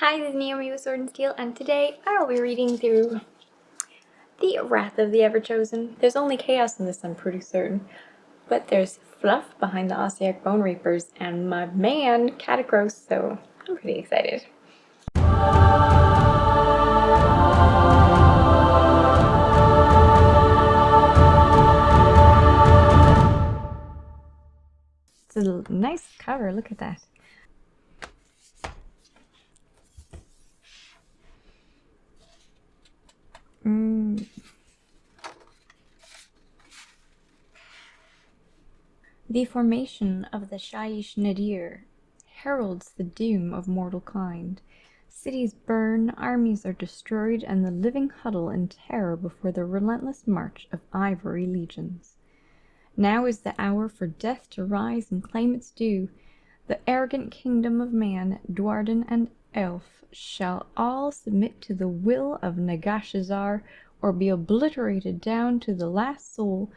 Hi, this is Naomi with Sword and Steel, and today I will be reading through The Wrath of the Everchosen. There's only chaos in this, I'm pretty certain, but there's fluff behind the Ossiarch Bone Reapers and my man, Catacross, so I'm pretty excited. It's a nice cover, look at that. The formation of the Shaiish Nadir heralds the doom of mortal kind. Cities burn, armies are destroyed, and the living huddle in terror before the relentless march of ivory legions. Now is the hour for death to rise and claim its due. The arrogant kingdom of man, dwarden and elf, shall all submit to the will of Nagashazar, or be obliterated down to the last soul,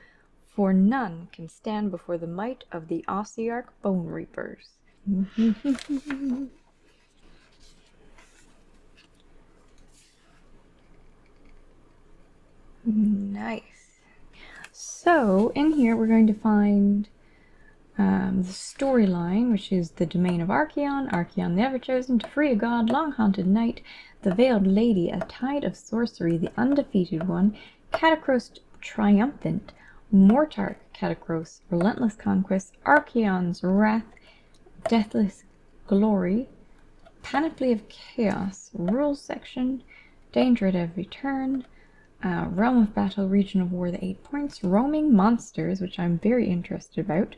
for none can stand before the might of the Ossiarch Bone Reapers. Nice. So, in here we're going to find the storyline, which is the domain of Archaon, Archaon the Everchosen, to free a god, long-haunted night, the Veiled Lady, a tide of sorcery, the undefeated one, Catacross triumphant, Mortarch Catacross, relentless conquest, Archaon's wrath, deathless glory, panoply of chaos, rules section, danger at every turn, realm of battle, region of war, the 8 points, roaming monsters, which I'm very interested about,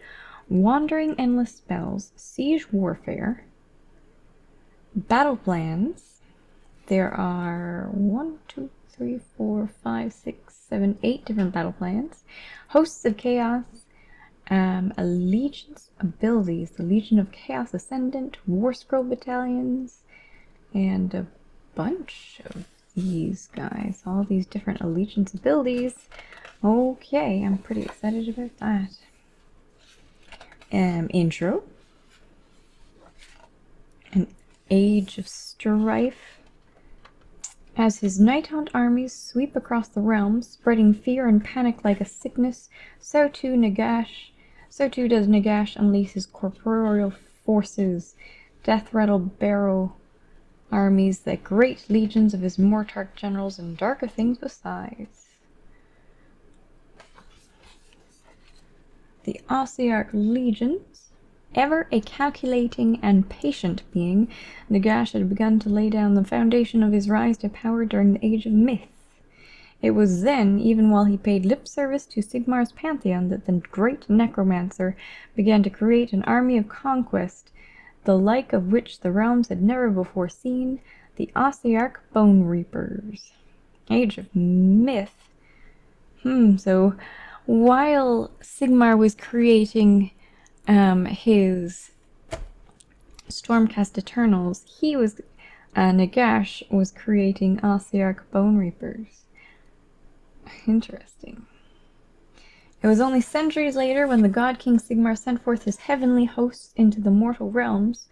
wandering endless spells, siege warfare, battle plans. There are 8 different battle plans, hosts of chaos, allegiance abilities, the Legion of Chaos Ascendant, War Scroll battalions, and a bunch of these guys, all these different allegiance abilities. Okay, I'm pretty excited about that. Intro. An Age of Strife. As his night-haunt armies sweep across the realms, spreading fear and panic like a sickness, so too does Nagash unleash his corporeal forces, death-rattle barrow armies, the great legions of his Mortarch generals, and darker things besides. The Ossiarch legions. Ever a calculating and patient being, Nagash had begun to lay down the foundation of his rise to power during the Age of Myth. It was then, even while he paid lip service to Sigmar's pantheon, that the great necromancer began to create an army of conquest, the like of which the realms had never before seen, the Ossiarch Bone Reapers. Age of Myth. So while Sigmar was creating his Stormcast Eternals, Nagash was creating Ossiarch Bone Reapers. Interesting. It was only centuries later, when the god King Sigmar sent forth his heavenly hosts into the mortal realms,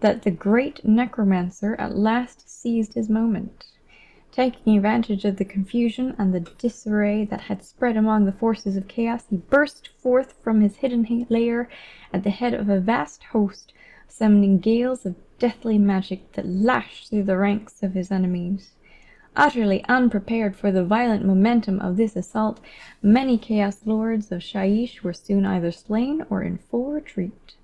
that the great necromancer at last seized his moment. Taking advantage of the confusion and the disarray that had spread among the forces of chaos, he burst forth from his hidden lair at the head of a vast host, summoning gales of deathly magic that lashed through the ranks of his enemies. Utterly unprepared for the violent momentum of this assault, many Chaos Lords of Shaiish were soon either slain or in full retreat.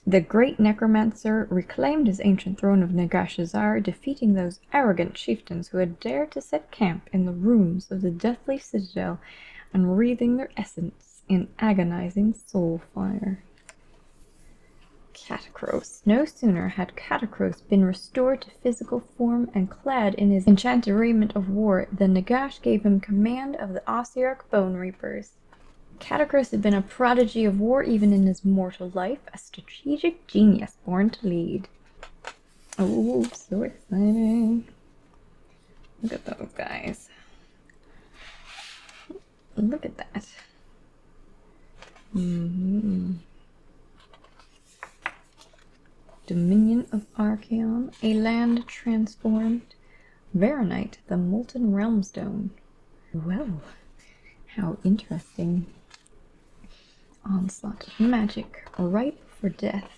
The great necromancer reclaimed his ancient throne of Nagashazar, defeating those arrogant chieftains who had dared to set camp in the rooms of the deathly citadel and breathing their essence in agonizing soul fire. Catacross. No sooner had Catacross been restored to physical form and clad in his enchanted raiment of war than Nagash gave him command of the Ossiarch Bone Reapers. Catacross had been a prodigy of war even in his mortal life, a strategic genius born to lead. Oh, so exciting. Look at those guys. Look at that. Dominion of Archaon, a land transformed. Varanite, the molten realm stone. Well, how interesting. Onslaught of magic, ripe for death.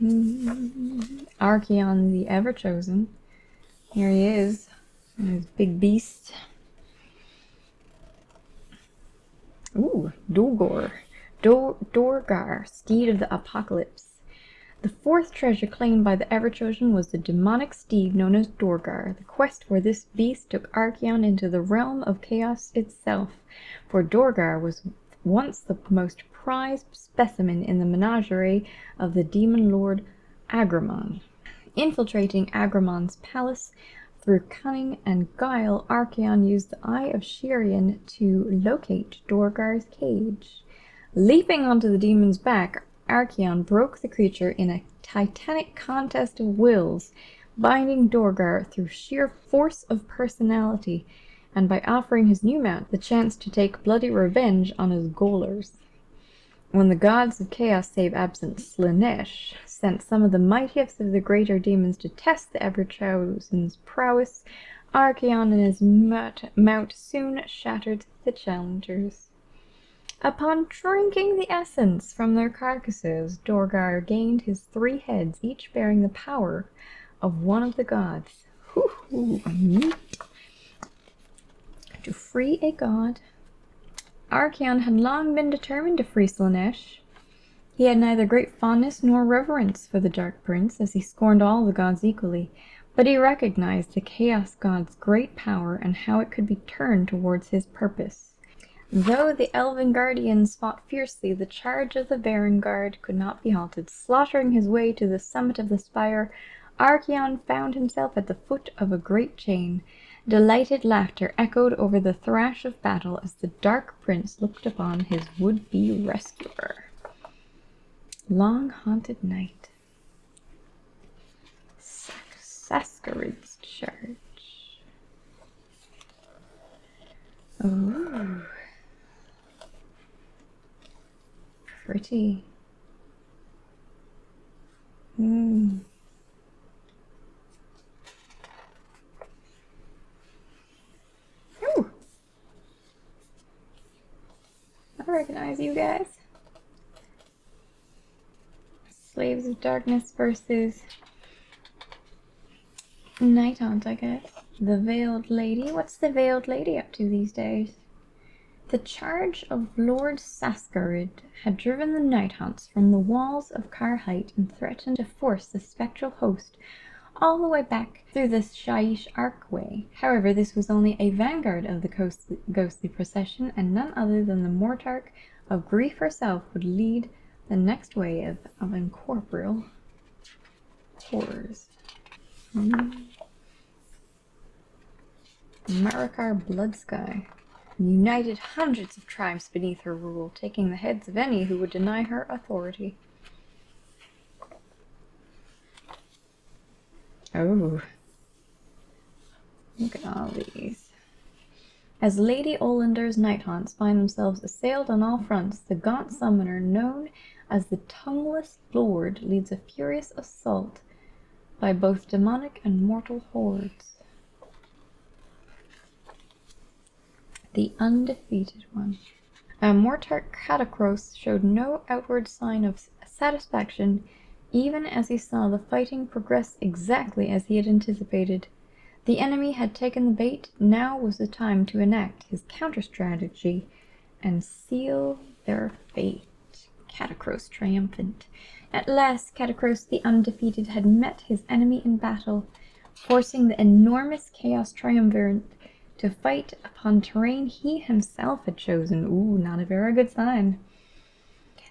Archaon the Everchosen. Here he is, his big beast. Ooh, Dorgar. Dorgar, steed of the apocalypse. The fourth treasure claimed by the Everchosen was the demonic steed known as Dorgar. The quest for this beast took Archaon into the realm of chaos itself, for Dorgar was once the most prized specimen in the menagerie of the demon lord Agramon. Infiltrating Agramon's palace through cunning and guile, Archaon used the Eye of Shirian to locate Dorgar's cage. Leaping onto the demon's back, Archaon broke the creature in a titanic contest of wills, binding Dorgar through sheer force of personality, and by offering his new mount the chance to take bloody revenge on his gaolers. When the gods of chaos save absent Slaanesh sent some of the mightiest of the greater demons to test the Everchosen's prowess, Archaon and his mount soon shattered the challengers. Upon drinking the essence from their carcasses, Dorgar gained his 3 heads, each bearing the power of one of the gods. To free a god. Archaon had long been determined to free Slaanesh. He had neither great fondness nor reverence for the Dark Prince, as he scorned all the gods equally, but he recognized the Chaos God's great power and how it could be turned towards his purpose. Though the Elven Guardians fought fiercely, the charge of the Varangard could not be halted. Slaughtering his way to the summit of the spire, Archaon found himself at the foot of a great chain. Delighted laughter echoed over the thrash of battle as the Dark Prince looked upon his would-be rescuer. Long haunted night. Sascarid's charge. Oh. Pretty. Ooh, I recognize you guys. Slaves of Darkness versus Nighthaunt, I guess. The Veiled Lady. What's the Veiled Lady up to these days? The charge of Lord Sascarid had driven the Nighthaunts from the walls of Karhite and threatened to force the spectral host all the way back through the Shaiish Archway. However, this was only a vanguard of the ghostly procession, and none other than the Mortarch of Grief herself would lead the next wave of incorporeal horrors. Marikar Bloodsky united hundreds of tribes beneath her rule, taking the heads of any who would deny her authority. Oh, look at all these. As Lady Olander's Nighthaunts find themselves assailed on all fronts, the gaunt summoner known as the Tongueless Lord leads a furious assault by both demonic and mortal hordes. The Undefeated One. Mortarch Catacross showed no outward sign of satisfaction, even as he saw the fighting progress exactly as he had anticipated. The enemy had taken the bait. Now was the time to enact his counter-strategy and seal their fate. Catacross triumphant. At last, Catacross the Undefeated had met his enemy in battle, forcing the enormous Chaos Triumvirate to fight upon terrain he himself had chosen. Ooh, not a very good sign.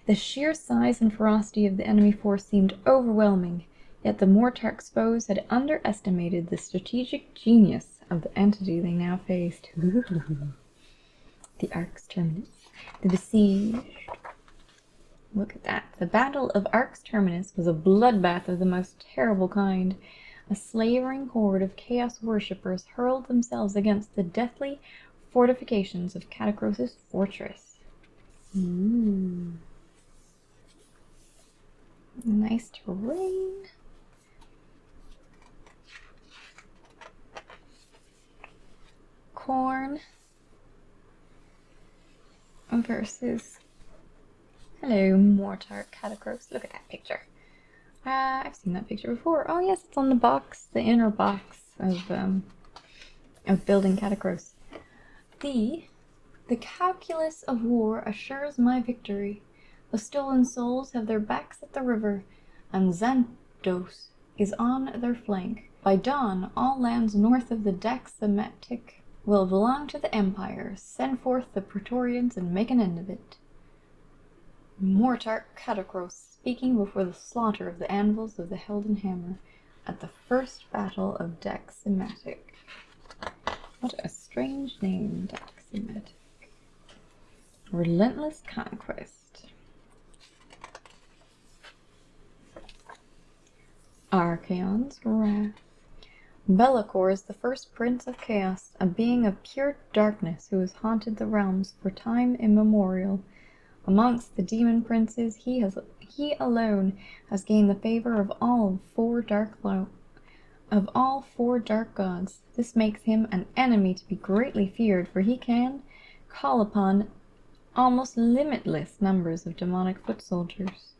The sheer size and ferocity of the enemy force seemed overwhelming, yet the Mortarch's foes had underestimated the strategic genius of the entity they now faced. Ooh. The Ark's Terminus. The besieged. Look at that. The Battle of Ark's Terminus was a bloodbath of the most terrible kind. A slavering horde of chaos worshippers hurled themselves against the deathly fortifications of Catacross's fortress. Nice terrain. Khorne versus, hello, Mortar Catacross. Look at that picture. I've seen that picture before. Oh yes, it's on the box, the inner box of building Catacross. The calculus of war assures my victory. The stolen souls have their backs at the river, and Xanthos is on their flank. By dawn, all lands north of the Daxamatic will belong to the Empire. Send forth the Praetorians and make an end of it. Mortar Catacross, speaking before the slaughter of the anvils of the Helden Hammer at the first battle of Daxamatic. What a strange name, Daxamatic. Relentless conquest. Archaon's wrath. Be'lakor is the first prince of chaos, a being of pure darkness who has haunted the realms for time immemorial. Amongst the demon princes, he alone has gained the favor of all four dark gods. This makes him an enemy to be greatly feared, for he can call upon almost limitless numbers of demonic foot soldiers.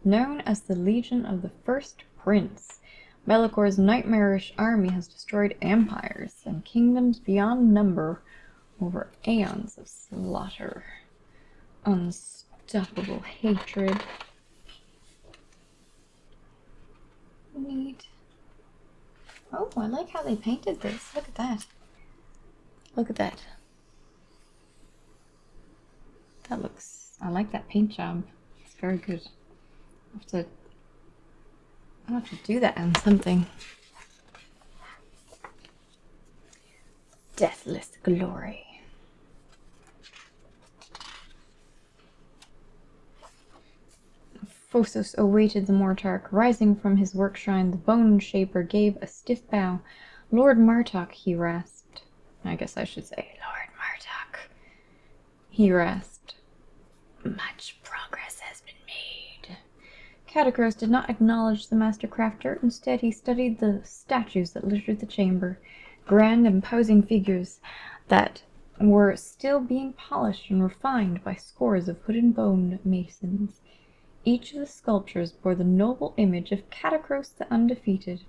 Known as the Legion of the First Prince, Be'lakor's nightmarish army has destroyed empires and kingdoms beyond number over aeons of slaughter. Unstoppable hatred. Neat. Oh, I like how they painted this. Look at that. Look at that. That looks... I like that paint job. It's very good. I'll have to do that on something. Deathless glory. Phosos awaited the Mortarch. Rising from his work shrine, the Bone Shaper gave a stiff bow. Lord Martok, he rasped. I guess I should say, Lord Martok. He rasped. Much progress has been made. Catacross did not acknowledge the master crafter. Instead, he studied the statues that littered the chamber. Grand, imposing figures that were still being polished and refined by scores of hood and bone masons. Each of the sculptures bore the noble image of Catacross the Undefeated.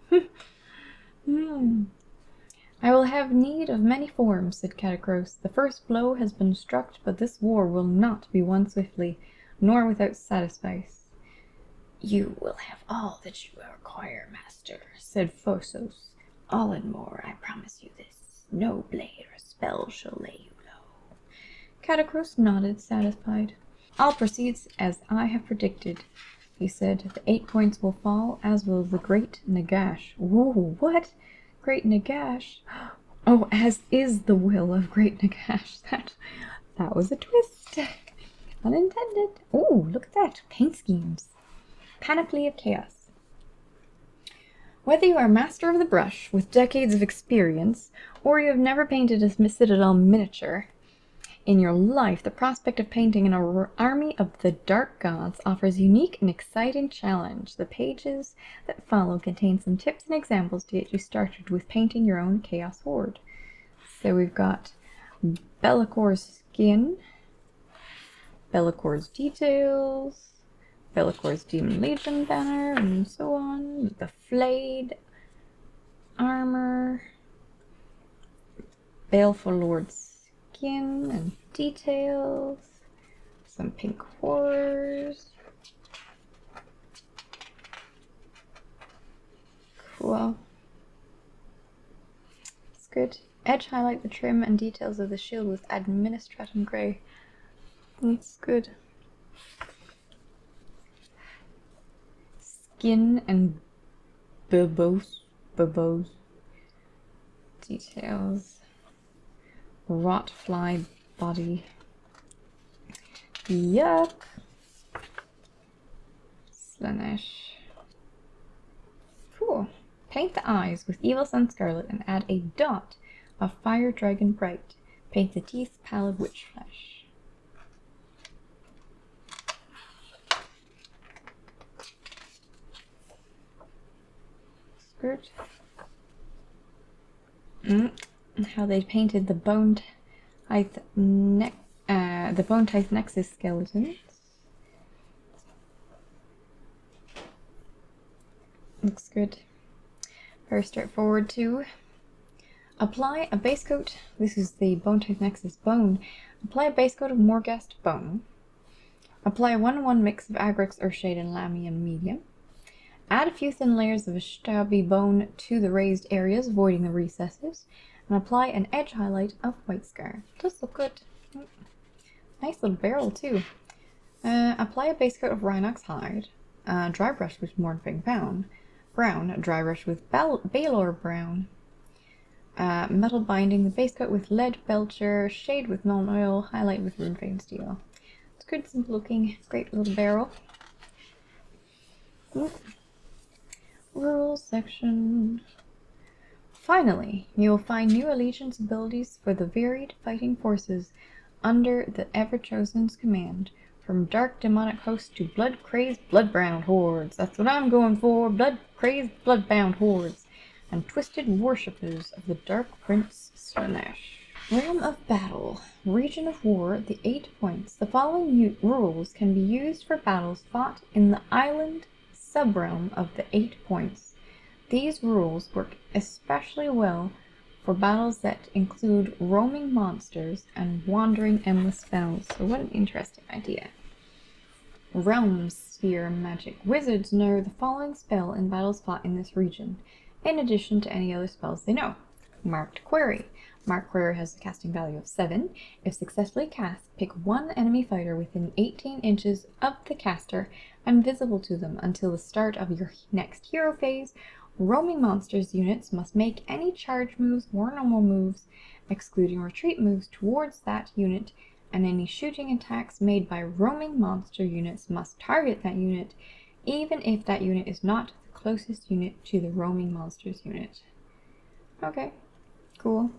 I will have need of many forms, said Catacross. The first blow has been struck, but this war will not be won swiftly, nor without sacrifice. You will have all that you require, master, said Phosos. All and more, I promise you this. No blade or spell shall lay you low. Catacross nodded, satisfied. All proceeds as I have predicted, he said. The 8 points will fall, as will the Great Nagash. Whoa, what? Great Nagash? Oh, as is the will of Great Nagash. That was a twist. Unintended. Oh, look at that. Paint schemes. Panoply of Chaos. Whether you are master of the brush, with decades of experience, or you have never painted a Citadel miniature in your life, the prospect of painting an army of the Dark Gods offers unique and exciting challenge. The pages that follow contain some tips and examples to get you started with painting your own Chaos Horde. So we've got Be'lakor's skin, Be'lakor's details, Be'lakor's Demon Legion banner, and so on. The flayed armor, Baleful Lord's skin and details, some pink horrors. Cool. It's good. Edge highlight the trim and details of the shield with Administratum Grey. It's good. Skin and babos details. Rot fly body. Yuck. Slaanesh. Cool. Paint the eyes with Evil Sun Scarlet and add a dot of Fire Dragon Bright. Paint the teeth Pallid Witch Flesh. good. And how they painted the bone tithe nexus skeletons. Looks good. Very straightforward too. Apply a base coat. This is the bone tithe nexus bone. Apply a base coat of Morghast bone. Apply a 1-1 mix of Agrix, Earthshade, and Lamium medium. Add a few thin layers of Ashtabi bone to the raised areas, avoiding the recesses. And apply an edge highlight of White Scar. Does look good. Nice little barrel too. Apply a base coat of Rhinox hide. Dry brush with Mornfang brown. Dry brush with Balor brown. Metal binding the base coat with Lead Belcher. Shade with non-oil. Highlight with Runefang steel. It's good, simple looking. Great little barrel. Rules section. Finally, you will find new allegiance abilities for the varied fighting forces under the Everchosen's command, from dark demonic hosts to blood-crazed, blood-bound hordes. That's what I'm going for, blood-crazed, blood-bound hordes, and twisted worshippers of the Dark Prince Slaanesh. Realm of Battle. Region of War, the 8 points. The following rules can be used for battles fought in the island subrealm of the 8 points. These rules work especially well for battles that include roaming monsters and wandering endless spells. So what an interesting idea. Realm Sphere Magic. Wizards know the following spell in battles fought in this region, in addition to any other spells they know. Marked Query. Marked Query has a casting value of 7. If successfully cast, pick one enemy fighter within 18 inches of the caster and visible to them until the start of your next hero phase. Roaming monsters units must make any charge moves or normal moves, excluding retreat moves, towards that unit, and any shooting attacks made by roaming monster units must target that unit, even if that unit is not the closest unit to the roaming monsters unit. Okay, cool.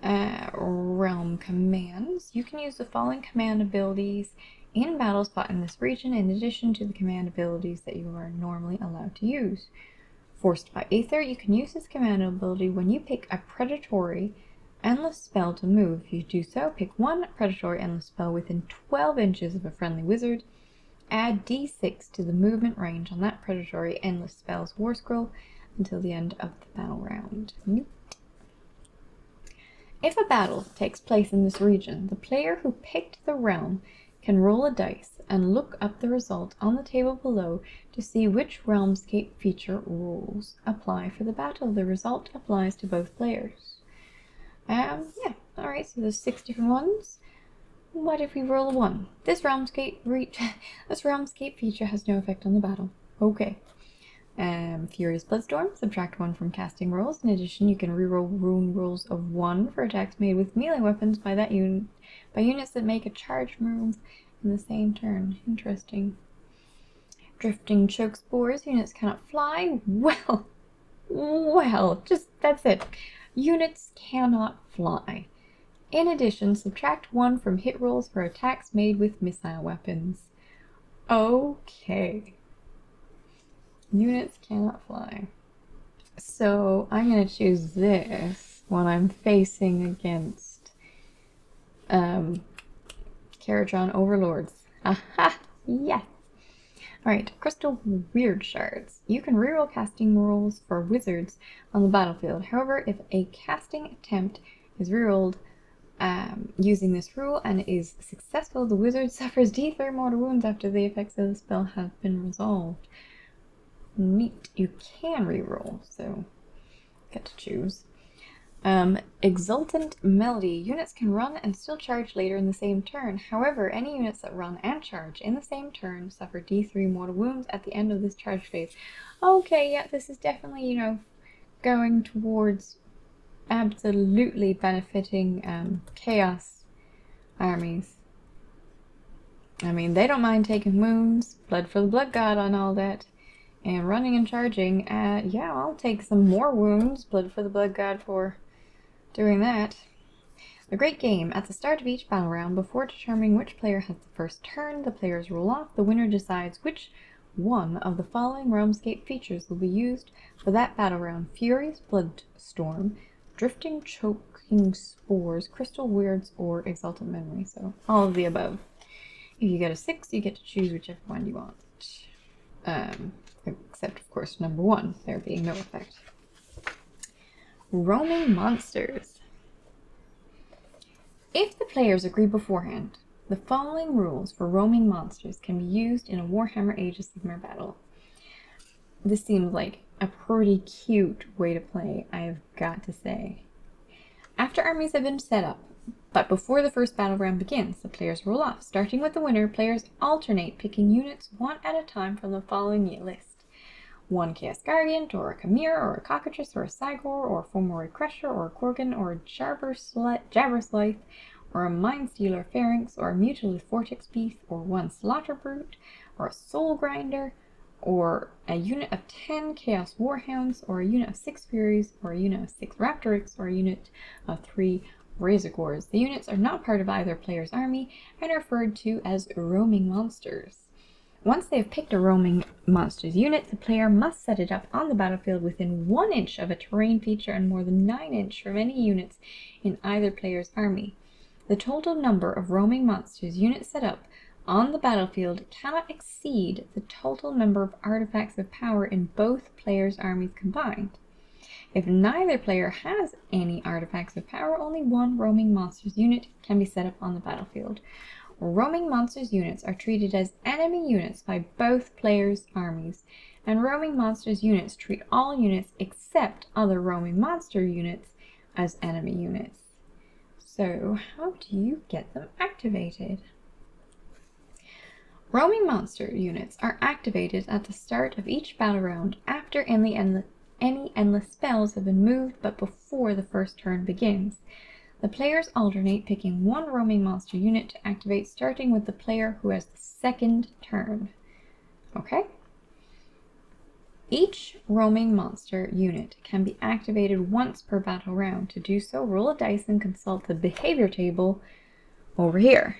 Realm commands. You can use the following command abilities in battles fought in this region, in addition to the command abilities that you are normally allowed to use. Forced by Aether, you can use this command ability when you pick a predatory endless spell to move. If you do so, pick one predatory endless spell within 12 inches of a friendly wizard. Add d6 to the movement range on that predatory endless spell's war scroll until the end of the battle round. If a battle takes place in this region, the player who picked the realm can roll a dice and look up the result on the table below to see which Realmscape feature rules apply for the battle. The result applies to both players. Yeah, alright, so there's 6 different ones. What if we roll a 1? This Realmscape feature has no effect on the battle. Okay. Furious Bloodstorm, subtract 1 from casting rolls. In addition, you can reroll rune rolls of 1 for attacks made with melee weapons by units that make a charge move in the same turn. Interesting. Drifting Choke Spores, units cannot fly. Well, just that's it. Units cannot fly. In addition, subtract 1 from hit rolls for attacks made with missile weapons. Okay. Units cannot fly. So I'm going to choose this when I'm facing against Caradron Overlords. Aha! Yes! Alright, Crystal Weird Shards. You can reroll casting rolls for wizards on the battlefield. However, if a casting attempt is rerolled using this rule and is successful, the wizard suffers D3 mortal wounds after the effects of the spell have been resolved. Neat. You can reroll, so get to choose. Exultant Melody. Units can run and still charge later in the same turn. However, any units that run and charge in the same turn suffer D3 mortal wounds at the end of this charge phase. Okay, yeah, this is definitely, going towards absolutely benefiting Chaos armies. I mean, they don't mind taking wounds, blood for the blood god on all that. And running and charging, yeah, I'll take some more wounds, blood for the blood god for doing that. The Great Game. At the start of each battle round, before determining which player has the first turn, the players roll off. The winner decides which one of the following Realmscape features will be used for that battle round: Furious Bloodstorm, Drifting Choking Spores, Crystal Weirds, or Exalted Memory. So all of the above. If you get a 6, you get to choose whichever one you want. Except, of course, number 1, there being no effect. Roaming Monsters. If the players agree beforehand, the following rules for roaming monsters can be used in a Warhammer Age of Sigmar battle. This seems like a pretty cute way to play, I've got to say. After armies have been set up, but before the first battle round begins, the players roll off. Starting with the winner, players alternate picking units one at a time from the following list: 1 Chaos Guardian, or a Chimera, or a Cockatrice, or a Cygor, or a Fomori Crusher, or a Korgan, or a Jabberslythe, or a Mindstealer Pharynx, or a Mutilith Vortex Beast, or 1 Slaughter Brute, or a Soul Grinder, or a unit of 10 Chaos Warhounds, or a unit of 6 Furies, or a unit of 6 Raptorix, or a unit of 3 Razorgores. The units are not part of either player's army and are referred to as roaming monsters. Once they have picked a roaming monsters unit, the player must set it up on the battlefield within 1 inch of a terrain feature and more than 9 inch from any units in either player's army. The total number of roaming monsters units set up on the battlefield cannot exceed the total number of artifacts of power in both players' armies combined. If neither player has any artifacts of power, only 1 roaming monsters unit can be set up on the battlefield. Roaming monsters units are treated as enemy units by both players' armies, and roaming monsters units treat all units except other roaming monster units as enemy units. So, how do you get them activated? Roaming monster units are activated at the start of each battle round after any endless spells have been moved but before the first turn begins. The players alternate picking 1 roaming monster unit to activate, starting with the player who has the second turn. Okay? Each roaming monster unit can be activated once per battle round. To do so, roll a dice and consult the behavior table over here.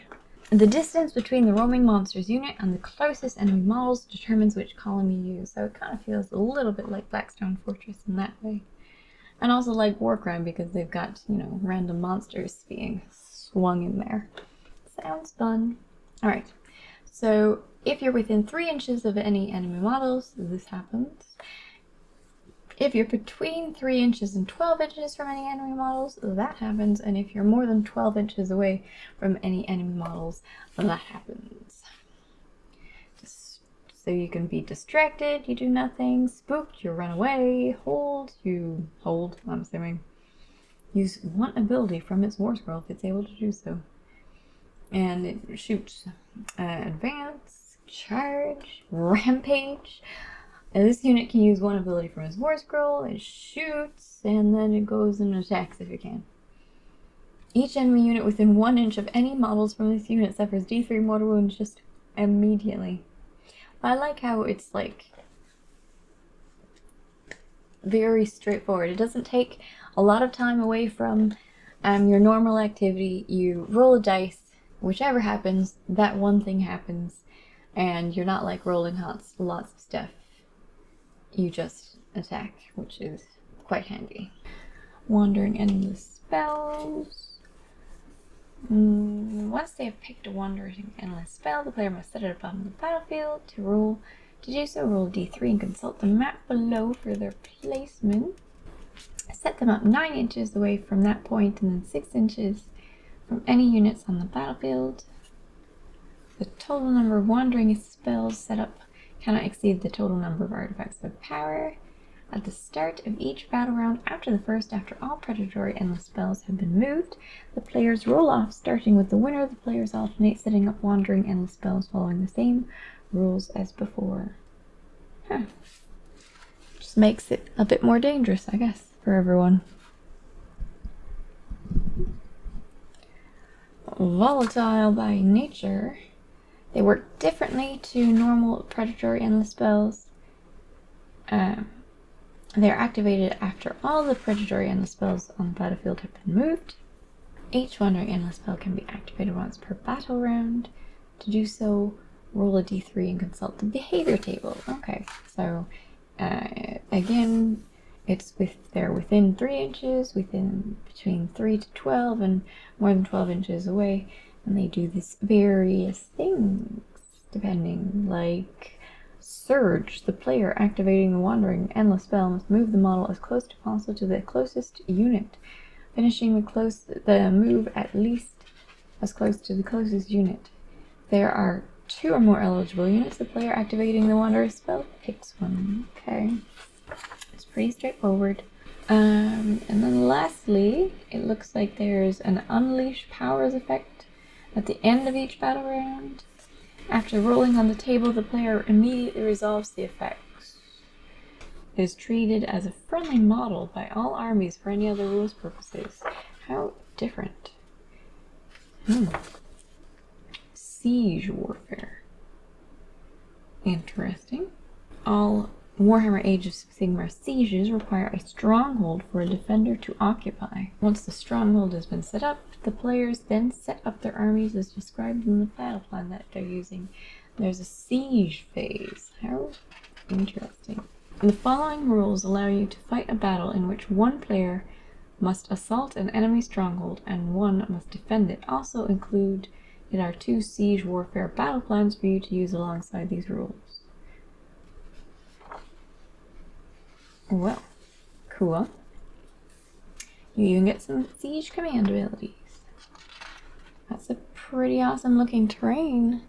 The distance between the roaming monsters unit and the closest enemy models determines which column you use, so it kind of feels a little bit like Blackstone Fortress in that way. And also like Warcry because they've got, random monsters being swung in there. Sounds fun. Alright, so if you're within 3 inches of any enemy models, this happens. If you're between 3 inches and 12 inches from any enemy models, that happens. And if you're more than 12 inches away from any enemy models, that happens. So you can be distracted, you do nothing, spooked, you run away, you hold, I'm assuming. Use 1 ability from its War Scroll if it's able to do so. And it shoots Advance, Charge, Rampage. And this unit can use 1 ability from its War Scroll, it shoots, and then it goes and attacks if it can. Each enemy unit within 1 inch of any models from this unit suffers D3 mortal wounds just immediately. I like how it's very straightforward. It doesn't take a lot of time away from your normal activity. You roll a dice, whichever happens, that one thing happens, and you're not rolling lots of stuff. You just attack, which is quite handy. Wandering endless spells. Once they have picked a wandering endless spell, the player must set it up on the battlefield. To do so, roll D3 and consult the map below for their placement. Set them up 9 inches away from that point and then 6 inches from any units on the battlefield. The total number of wandering spells set up cannot exceed the total number of artifacts of power. At the start of each battle round after all predatory endless spells have been moved, the players roll off, starting with the winner. The players alternate setting up wandering endless spells following the same rules as before. Just makes it a bit more dangerous, I guess, for everyone. Volatile by nature, they work differently to normal predatory endless spells. They are activated after all the predatory endless spells on the battlefield have been moved. Each wandering endless spell can be activated once per battle round. To do so, roll a d3 and consult the behavior table. Okay, so again, they're within 3 inches, within between 3 to 12, and more than 12 inches away, and they do these various things, depending, like Surge. The player activating the Wandering Endless spell must move the model as close to possible to the closest unit, finishing the move at least as close to the closest unit. There are 2 or more eligible units. The player activating the Wanderer spell picks one. Okay. It's pretty straightforward. And then lastly, it looks like there's an Unleash Powers effect at the end of each battle round. After rolling on the table, the player immediately resolves the effects. It is treated as a friendly model by all armies for any other rules purposes. How different. Siege warfare. Interesting. All Warhammer Age of Sigmar sieges require a stronghold for a defender to occupy. Once the stronghold has been set up, the players then set up their armies as described in the battle plan that they're using. There's a siege phase. How interesting. The following rules allow you to fight a battle in which one player must assault an enemy stronghold and one must defend it. Also included are 2 siege warfare battle plans for you to use alongside these rules. Well, cool. You even get some siege command abilities. That's a pretty awesome looking terrain.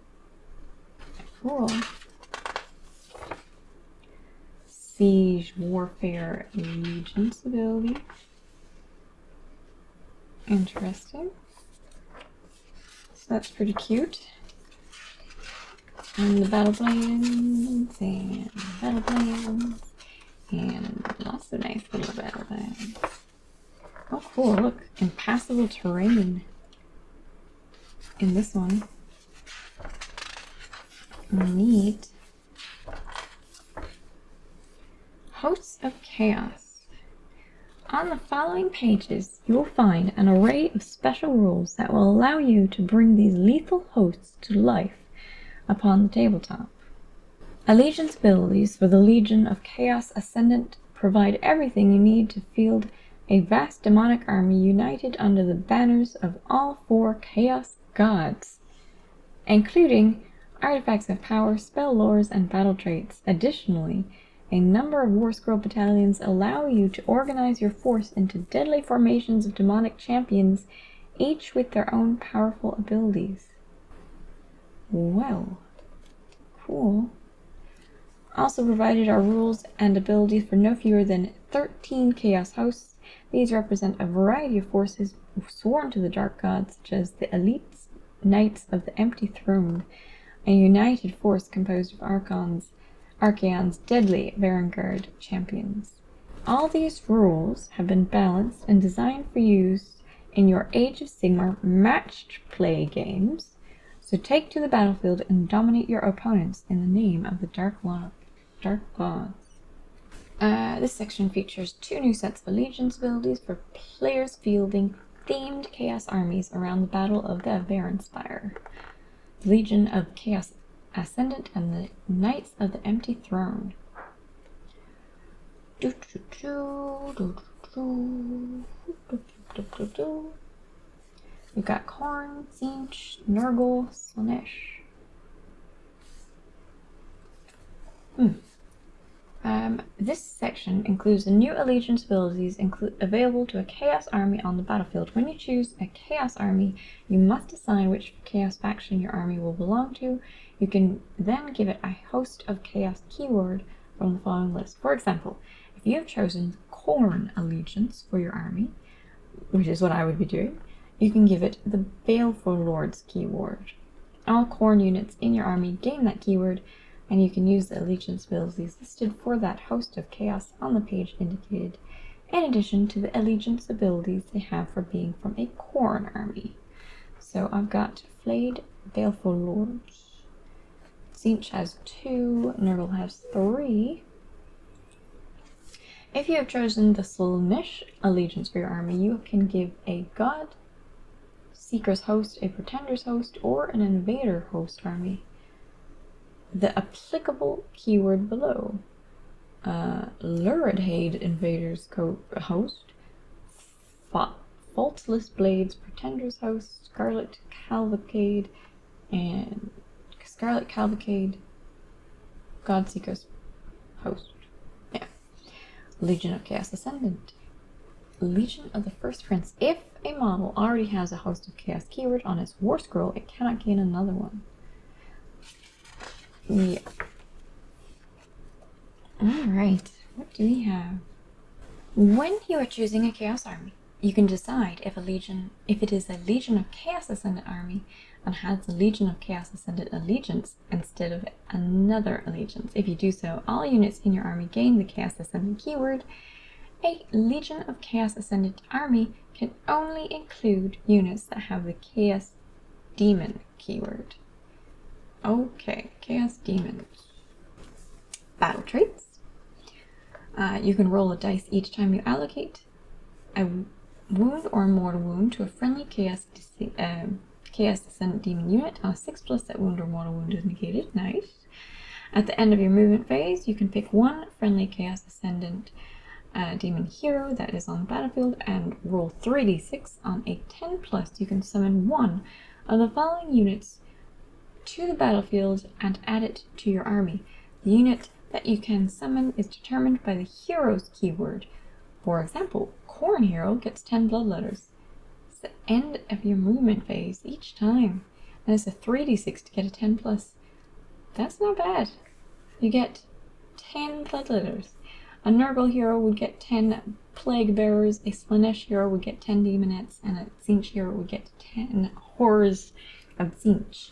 Cool. Siege warfare allegiance ability. Interesting. So that's pretty cute. And the battle plans and lots of nice little battle plans. Oh cool, look, impassable terrain in this one. Neat. Hosts of Chaos. On the following pages, you will find an array of special rules that will allow you to bring these lethal hosts to life upon the tabletop. Allegiance abilities for the Legion of Chaos Ascendant provide everything you need to field a vast demonic army united under the banners of all 4 Chaos Gods, including artifacts of power, spell lores, and battle traits. Additionally, a number of War Scroll battalions allow you to organize your force into deadly formations of demonic champions, each with their own powerful abilities. Well, cool. Also provided are rules and abilities for no fewer than 13 Chaos Hosts. These represent a variety of forces sworn to the Dark Gods, such as the Elite Knights of the Empty Throne, a united force composed of Archaon's deadly Vanguard champions. All these rules have been balanced and designed for use in your Age of Sigmar matched play games, so take to the battlefield and dominate your opponents in the name of the Dark Gods. This section features 2 new sets of allegiance abilities for players fielding themed chaos armies around the Battle of the Varanspire. The Legion of Chaos Ascendant and the Knights of the Empty Throne. We've got Khorne, Tzeentch, Nurgle, Slaanesh. This section includes the new allegiance abilities available to a Chaos army on the battlefield. When you choose a Chaos army, you must assign which Chaos faction your army will belong to. You can then give it a Host of Chaos keyword from the following list. For example, if you have chosen Khorne allegiance for your army, which is what I would be doing, you can give it the Baleful Lords keyword. All Khorne units in your army gain that keyword, and you can use the allegiance abilities listed for that host of chaos on the page indicated, in addition to the allegiance abilities they have for being from a Khorne army. So I've got Flayed Baleful Lords. Tzeentch has 2, Nurgle has 3. If you have chosen the Slaanesh allegiance for your army, you can give a God Seeker's host, a Pretender's host, or an Invader host army. the applicable keyword below. Luridhade Invaders host, Faultless Blades Pretenders host, Scarlet Cavalcade, Godseekers host. Yeah. Legion of Chaos Ascendant. Legion of the First Prince. If a model already has a Host of Chaos keyword on its war scroll, it cannot gain another one. Yeah. Alright, what do we have? When you are choosing a Chaos army, you can decide if it is a Legion of Chaos Ascendant army and has a Legion of Chaos Ascendant allegiance instead of another allegiance. If you do so, all units in your army gain the Chaos Ascendant keyword. A Legion of Chaos Ascendant army can only include units that have the Chaos Demon keyword. Okay, Chaos Demons. Battle traits. You can roll a dice each time you allocate a wound or a mortal wound to a friendly Chaos Ascendant Demon unit. On a 6+, that wound or mortal wound is negated. Nice. At the end of your movement phase, you can pick one friendly Chaos Ascendant Demon hero that is on the battlefield and roll 3d6. On a 10+, you can summon one of the following units to the battlefield and add it to your army. The unit that you can summon is determined by the hero's keyword. For example, Khorne hero gets 10 blood letters. It's the end of your movement phase each time. And it's a 3d6 to get a 10+. That's not bad. You get 10 blood letters. A Nurgle hero would get 10 plague bearers, a Slaanesh hero would get 10 demonettes, and a Tzeentch hero would get 10 horrors of Tzeentch.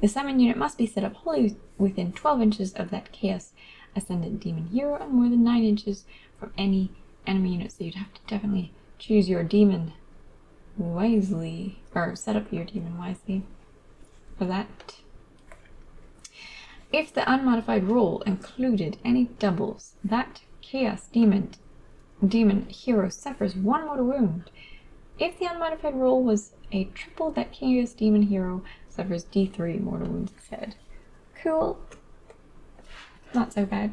The summon unit must be set up wholly within 12 inches of that Chaos Ascendant Demon hero and more than 9 inches from any enemy unit, so you'd have to definitely choose your demon wisely, or set up your demon wisely for that. If the unmodified roll included any doubles, that Chaos Demon hero suffers one mortal wound. If the unmodified roll was a triple, that Chaos Demon hero suffers D3 mortal wounds instead. Cool. Not so bad.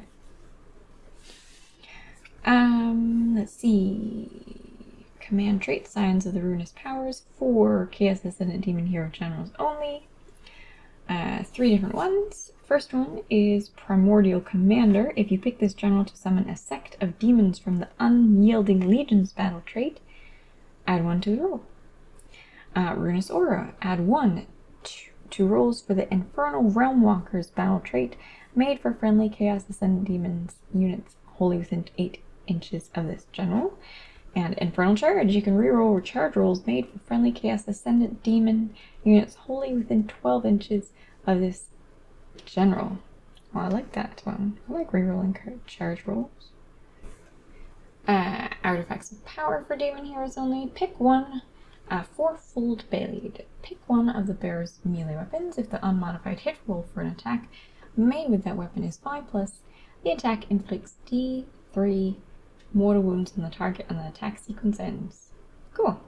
Let's see. Command trait, Signs of the Ruinous Powers, for Chaos Ascendant Demon Hero Generals only. 3 different ones. First one is Primordial Commander. If you pick this general to summon a sect of demons from the Unyielding Legions battle trait, add 1 to the roll. Ruinous Aura. Add 1 to rolls for the Infernal Realm Walkers battle trait, made for friendly Chaos Ascendant Demons units wholly within 8 inches of this general. And Infernal Charge. You can reroll charge rolls made for friendly Chaos Ascendant Demon units wholly within 12 inches of this general. Oh, I like that one. I like rerolling charge rolls. Artifacts of Power for Demon Heroes only. Pick one. Fourfold Blade. Pick one of the bearer's melee weapons. If the unmodified hit roll for an attack made with that weapon is 5+, the attack inflicts D3 mortal wounds on the target and the attack sequence ends. Cool.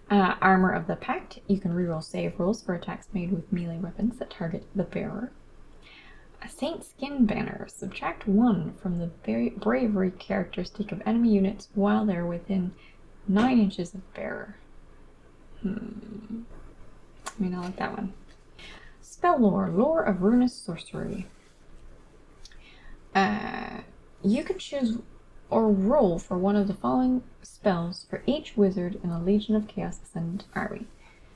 Armor of the Pact. You can reroll save rolls for attacks made with melee weapons that target the bearer. A Saint Skin Banner. Subtract 1 from the bravery characteristic of enemy units while they're within 9 inches of bearer. I like that one. Spell Lore. Lore of Ruinous Sorcery. You can choose or roll for one of the following spells for each wizard in a Legion of Chaos Ascendant army.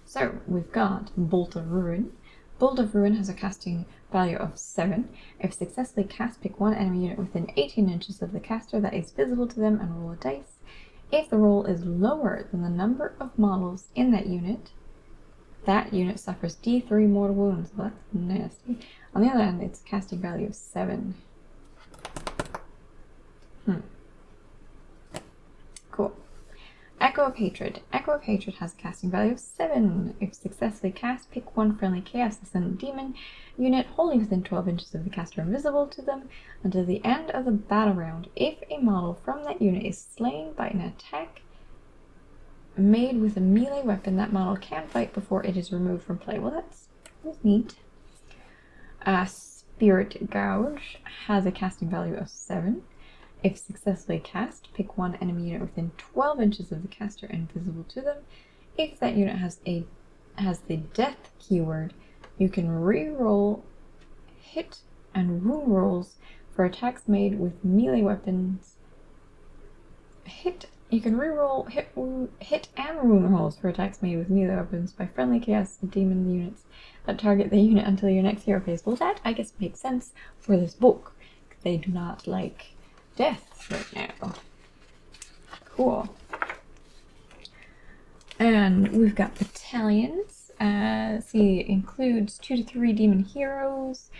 So, we've got Bolt of Ruin. Bolt of Ruin has a casting value of 7. If successfully cast, pick one enemy unit within 18 inches of the caster that is visible to them and roll a dice. If the roll is lower than the number of models in that unit suffers D3 mortal wounds. Well, that's nasty. On the other hand, it's a casting value of 7. Cool. Echo of Hatred. Echo of Hatred has a casting value of 7. If successfully cast, pick one friendly Chaos Ascendant Demon unit wholly within 12 inches of the caster invisible to them until the end of the battle round. If a model from that unit is slain by an attack made with a melee weapon, that model can fight before it is removed from play. Well, that's neat. Spirit Gouge has a casting value of 7. If successfully cast, pick one enemy unit within 12 inches of the caster and visible to them. If that unit has the death keyword, you can re-roll hit and wound rolls for attacks made with melee weapons. You can re-roll hit and wound rolls for attacks made with melee weapons by friendly chaos demon units that target the unit until your next hero phase. Well, that I guess makes sense for this book. They do not like death right now. Cool. And we've got battalions. See, it includes 2 to 3 demon heroes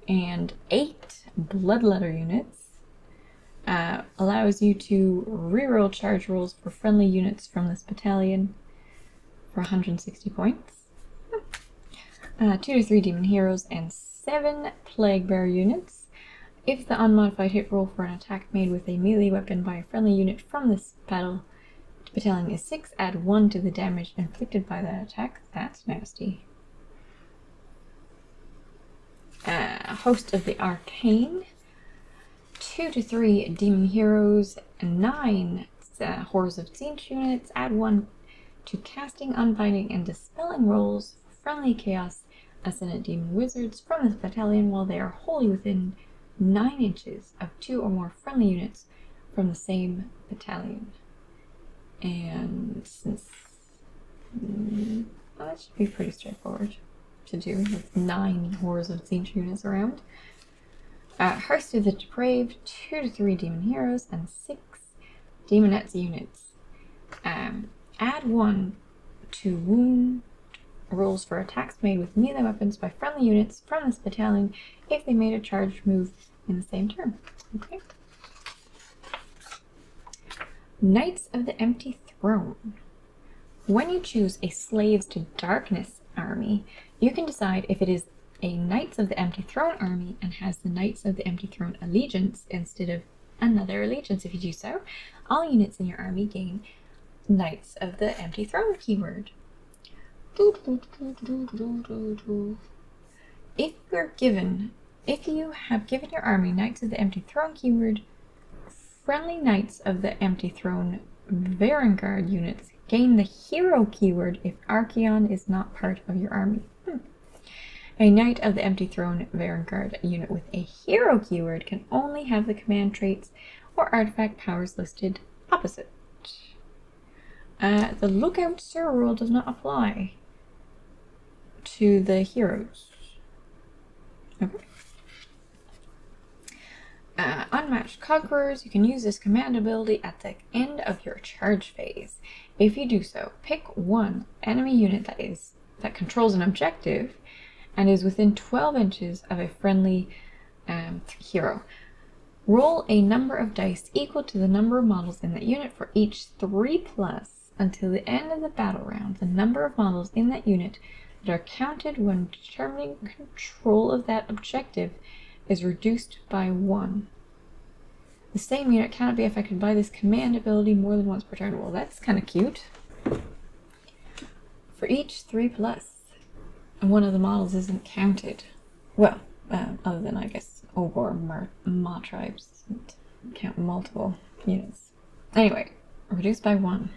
and 8 bloodletter units. Allows you to reroll charge rolls for friendly units from this battalion for 160 points. 2 to 3 demon heroes and 7 plague bearer units. If the unmodified hit roll for an attack made with a melee weapon by a friendly unit from this battalion is 6, add 1 to the damage inflicted by that attack. That's nasty. Host of the Arcane. 2 to 3 demon heroes, 9 horrors of Tzeentch units, add 1 to casting, unbinding, and dispelling rolls for friendly chaos ascendant demon wizards from this battalion while they are wholly within 9 inches of 2 or more friendly units from the same battalion. And since well, that should be pretty straightforward to do with 9 horrors of Tzeentch units around. Hearst of the Depraved, 2 to 3 demon heroes, and 6 demonettes units. Add 1 to wound rolls for attacks made with melee weapons by friendly units from this battalion if they made a charged move in the same turn. Okay. Knights of the Empty Throne. When you choose a Slaves to Darkness army, you can decide if it is a Knights of the Empty Throne army and has the Knights of the Empty Throne allegiance instead of another allegiance. If you do so, all units in your army gain Knights of the Empty Throne keyword. If you have given your army Knights of the Empty Throne keyword, friendly Knights of the Empty Throne Vanguard units gain the hero keyword if Archaon is not part of your army. A Knight of the Empty Throne Vanguard unit with a hero keyword can only have the command traits or artifact powers listed opposite. The Lookout Sir rule does not apply to the heroes. Okay. Unmatched Conquerors, you can use this command ability at the end of your charge phase. If you do so, pick one enemy unit that controls an objective and is within 12 inches of a friendly hero. Roll a number of dice equal to the number of models in that unit for each 3+ until the end of the battle round. The number of models in that unit that are counted when determining control of that objective is reduced by 1. The same unit cannot be affected by this command ability more than once per turn. Well, that's kind of cute. For each 3+, and one of the models isn't counted. Well, other than, I guess, Ogre Ma tribes doesn't count multiple units. Anyway, reduced by 1.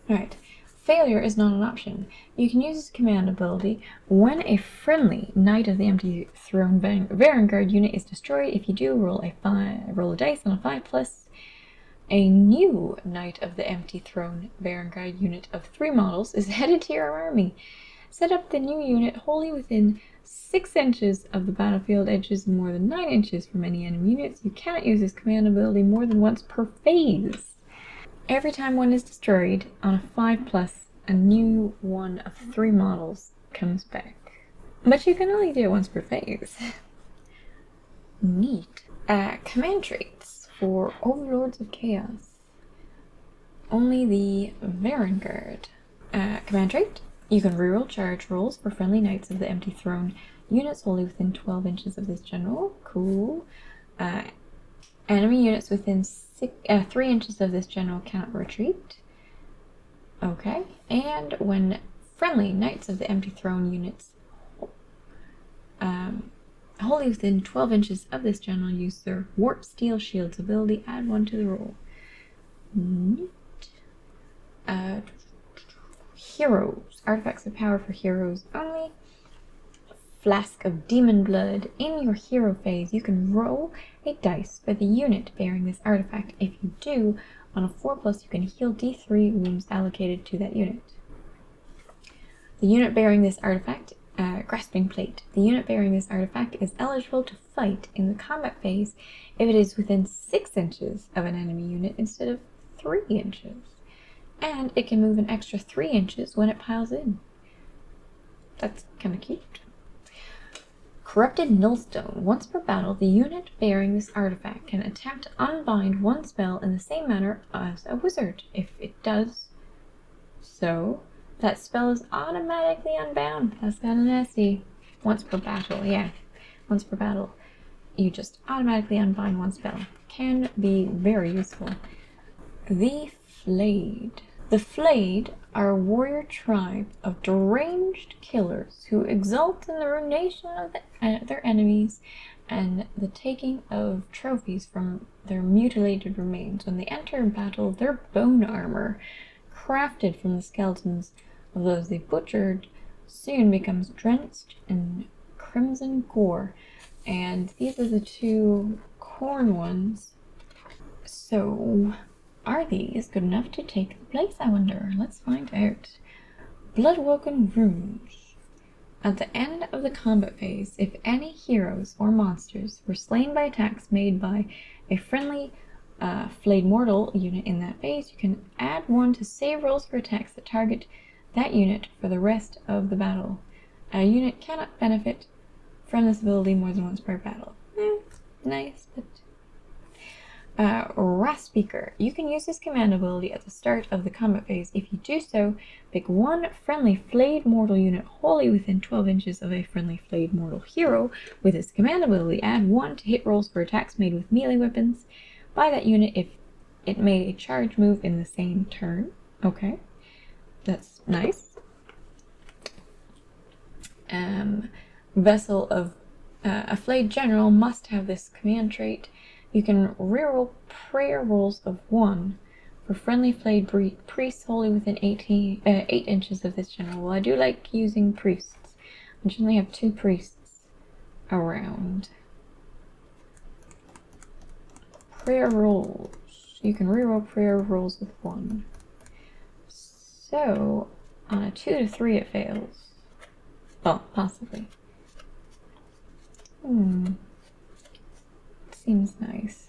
Alright. Failure is not an option. You can use this command ability when a friendly Knight of the Empty Throne Vanguard unit is destroyed. If you do, roll a dice on a 5+. A new Knight of the Empty Throne Vanguard unit of 3 models is headed to your army. Set up the new unit wholly within 6 inches of the battlefield edges and more than 9 inches from any enemy units. You cannot use this command ability more than once per phase. Every time one is destroyed on a 5+, a new one of 3 models comes back. But you can only do it once per phase. Neat. Command traits for Overlords of Chaos. Only the Vanguard. Command trait. You can reroll charge rolls for friendly Knights of the Empty Throne units wholly within 12 inches of this general. Cool. Enemy units within 3 inches of this general cannot retreat. Okay. And when friendly Knights of the Empty Throne units wholly within 12 inches of this general use their Warp Steel Shields ability, add 1 to the roll. Neat. Heroes. Artifacts of power for heroes only. Flask of Demon Blood. In your hero phase, you can roll a dice for the unit bearing this artifact. If you do, on a 4+, you can heal D3 wounds allocated to that unit. The unit bearing this artifact, Grasping Plate. The unit bearing this artifact is eligible to fight in the combat phase if it is within 6 inches of an enemy unit instead of 3 inches. And it can move an extra 3 inches when it piles in. That's kind of cute. Corrupted Nullstone. Once per battle, the unit bearing this artifact can attempt to unbind one spell in the same manner as a wizard. If it does so, that spell is automatically unbound. That's kind of nasty. Once per battle, yeah. Once per battle, you just automatically unbind one spell. Can be very useful. The Flayed. The Flayed are a warrior tribe of deranged killers who exult in the ruination of their enemies and the taking of trophies from their mutilated remains. When they enter battle, their bone armor, crafted from the skeletons of those they butchered, soon becomes drenched in crimson gore. And these are the 2 Khorne ones. So, are these good enough to take the place, I wonder? Let's find out. Bloodwoken Runes. At the end of the combat phase, if any heroes or monsters were slain by attacks made by a friendly flayed mortal unit in that phase, you can add 1 to save rolls for attacks that target that unit for the rest of the battle. A unit cannot benefit from this ability more than once per battle. Nice, but... Raspeaker. You can use this command ability at the start of the combat phase. If you do so, pick 1 friendly flayed mortal unit wholly within 12 inches of a friendly flayed mortal hero with this command ability. Add 1 to hit rolls for attacks made with melee weapons by that unit if it made a charge move in the same turn. Okay, that's nice. Vessel of a flayed general must have this command trait. You can reroll prayer rolls of 1 for friendly flayed priests wholly within 8 inches of this general. Well, I do like using priests. I generally have 2 priests around. Prayer rolls. You can reroll prayer rolls with 1. So, on a 2 to 3 it fails. Well, possibly. Seems nice.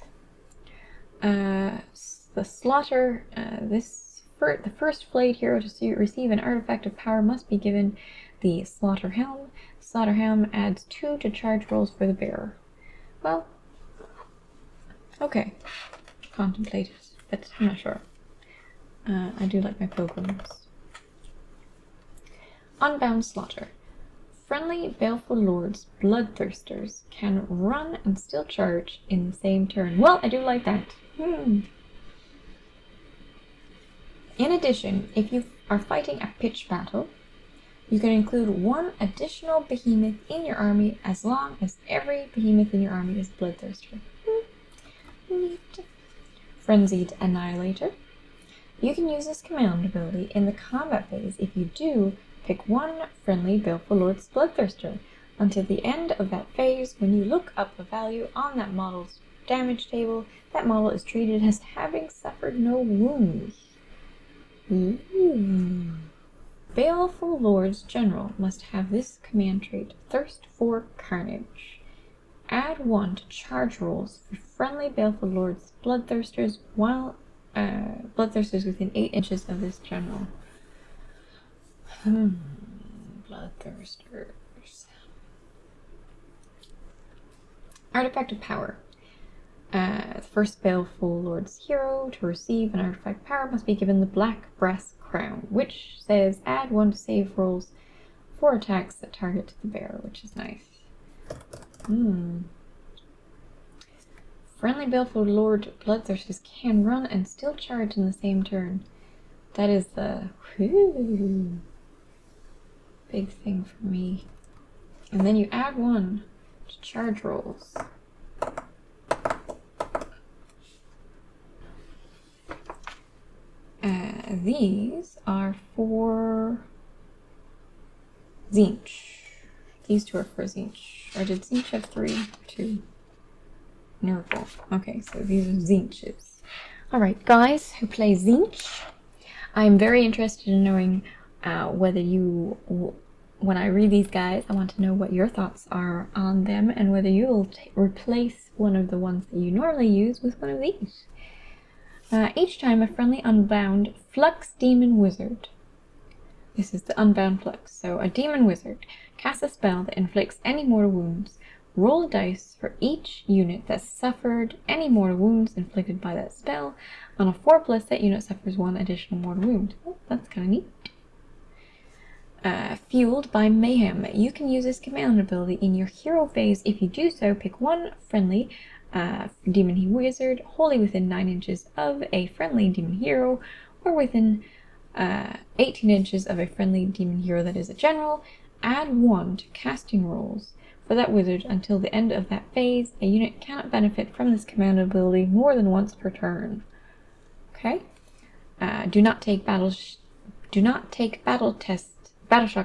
The Slaughter. The first flayed hero to receive an artifact of power must be given the Slaughter Helm. The Slaughter Helm adds 2 to charge rolls for the bearer. Well, okay. Contemplate it, but I'm not sure. I do like my pilgrims. Unbound Slaughter. Friendly Baleful Lords, Bloodthirsters, can run and still charge in the same turn. Well, I do like that. In addition, if you are fighting a pitched battle, you can include 1 additional behemoth in your army as long as every behemoth in your army is Bloodthirster. Neat. Frenzied Annihilator. You can use this command ability in the combat phase. If you do, pick 1 friendly Baleful Lord's Bloodthirster. Until the end of that phase, when you look up the value on that model's damage table, that model is treated as having suffered no wounds. Baleful Lord's General must have this command trait, Thirst for Carnage. Add 1 to charge rolls for friendly Baleful Lord's Bloodthirsters while Bloodthirsters within 8 inches of this general. Bloodthirsters. Artifact of Power. The first Baleful Lord's hero to receive an artifact power must be given the Black Brass Crown, which says add 1 to save rolls for attacks that target the bearer, which is nice. Friendly Baleful Lord Bloodthirsters can run and still charge in the same turn. That is the big thing for me. And then you add 1 charge rolls. These are for Tzeentch. These two are for Tzeentch. Or did Tzeentch have 3 or 2? Nurgle. Okay, so these are Tzeentches. Alright, guys who play Tzeentch, I'm very interested in knowing whether you, when I read these guys, I want to know what your thoughts are on them and whether you will replace one of the ones that you normally use with one of these. Each time a friendly unbound Flux Demon Wizard. This is the unbound Flux. So a Demon Wizard casts a spell that inflicts any mortal wounds. Roll a dice for each unit that suffered any mortal wounds inflicted by that spell. On a 4+, that unit suffers 1 additional mortal wound. Oh, that's kind of neat. Fueled by Mayhem. You can use this command ability in your hero phase. If you do so, pick one friendly demon wizard wholly within 9 inches of a friendly demon hero, or within 18 inches of a friendly demon hero that is a general. Add 1 to casting rolls for that wizard until the end of that phase. A unit cannot benefit from this command ability more than once per turn. Okay. Do not take battle shock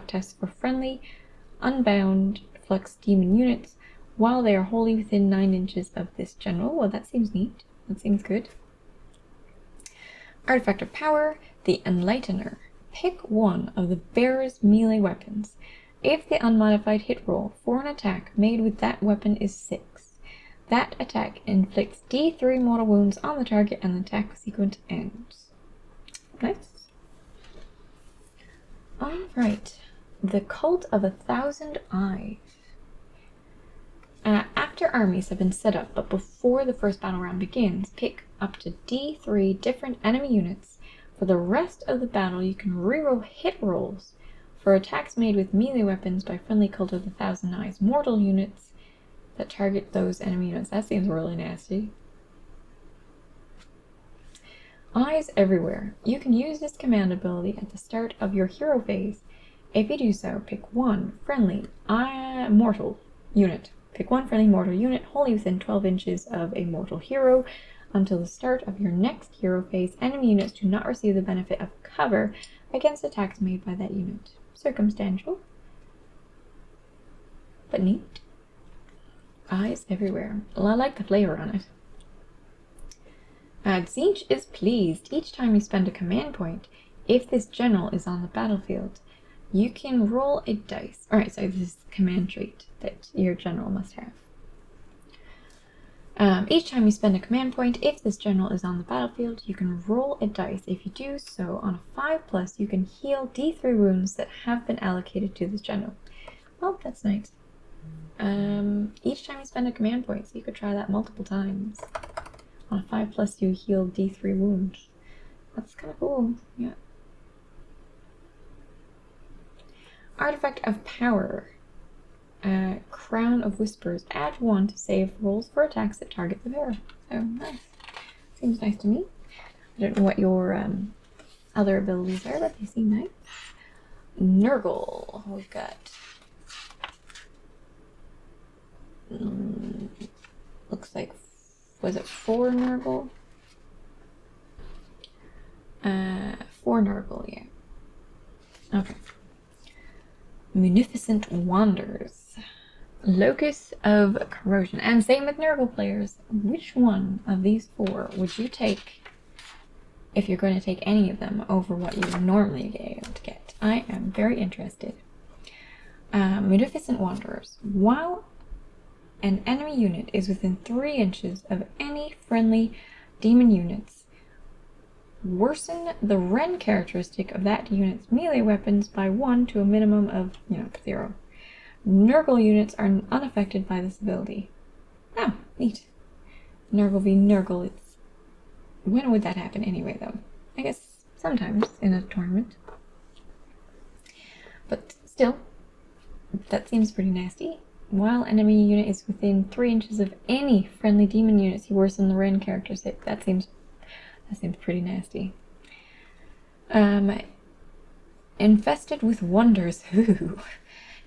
tests for friendly unbound Flux demon units while they are wholly within 9 inches of this general. Well, that seems neat. That seems good. Artifact of Power, the Enlightener. Pick one of the bearer's melee weapons. If the unmodified hit roll for an attack made with that weapon is 6, that attack inflicts D3 mortal wounds on the target and the attack sequence ends. Nice. Alright. The Cult of 1,000 Eyes. After armies have been set up, but before the first battle round begins, pick up to D3 different enemy units. For the rest of the battle, you can reroll hit rolls for attacks made with melee weapons by friendly Cult of 1,000 Eyes mortal units that target those enemy units. That seems really nasty. Eyes everywhere. You can use this command ability at the start of your hero phase. If you do so, pick one friendly mortal unit. Pick one friendly mortal unit wholly within 12 inches of a mortal hero. Until the start of your next hero phase, enemy units do not receive the benefit of cover against attacks made by that unit. Circumstantial, but neat. Eyes everywhere. Well, I like the flavor on it. Tzeentch is pleased. Each time you spend a command point, if this general is on the battlefield, you can roll a dice. Alright, so this is the command trait that your general must have. Each time you spend a command point, if this general is on the battlefield, you can roll a dice. If you do so, on a 5+, you can heal D3 wounds that have been allocated to this general. Well, that's nice. Each time you spend a command point, so you could try that multiple times. On a 5+, you heal D3 wounds. That's kind of cool, yeah. Artifact of Power. Crown of Whispers. Add 1 to save rolls for attacks that target the bearer. So, nice. Seems nice to me. I don't know what your other abilities are, but they seem nice. Nurgle. We've got... looks like... was it 4 Nurgle? 4 Nurgle, yeah. Okay. Munificent Wanders. Locus of Corrosion. And same with Nurgle players. Which one of these 4 would you take if you're going to take any of them over what you would normally be able to get? I am very interested. Munificent Wanderers. While an enemy unit is within 3 inches of any friendly demon units, worsen the Ren characteristic of that unit's melee weapons by 1 to a minimum of, 0. Nurgle units are unaffected by this ability. Oh, neat. Nurgle v Nurgle. When would that happen anyway, though? I guess sometimes in a tournament. But still, that seems pretty nasty. While enemy unit is within 3 inches of any friendly demon units, you worsen the Ren characteristic. That seems pretty nasty. Infested with Wonders. Ooh.